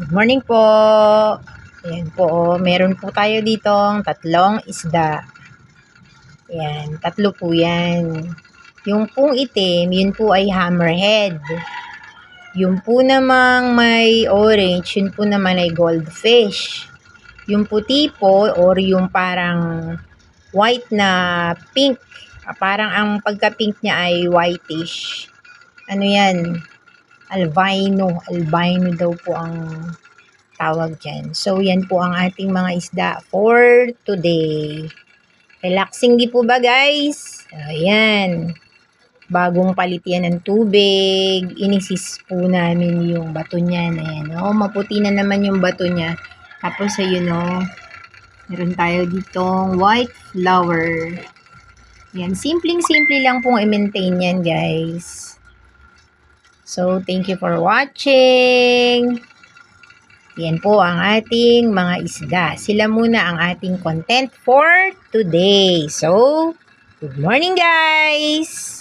Good morning po. Ayan po, meron po tayo ditong tatlong isda. Ayan, tatlo po yan. Yung pong itim, yun po ay hammerhead. Yung po namang may orange, yun po naman ay goldfish. Yung puti po, or yung parang white na pink, parang ang pagka-pink niya ay whitish. Ano yan? Albino daw po ang tawag dyan. So, yan po ang ating mga isda for today. Relaxing di po ba, guys? Ayan. Bagong palit yan ng tubig. Inisis po namin yung bato niyan. Ayan, oh, maputi na naman yung bato niya. Tapos, ayun, oh, meron tayo ditong white flower. Yan, simpleng-simple lang pong i-maintain yan, guys. So, thank you for watching. Yan po ang ating mga isda. Sila muna ang ating content for today. So, good morning, guys!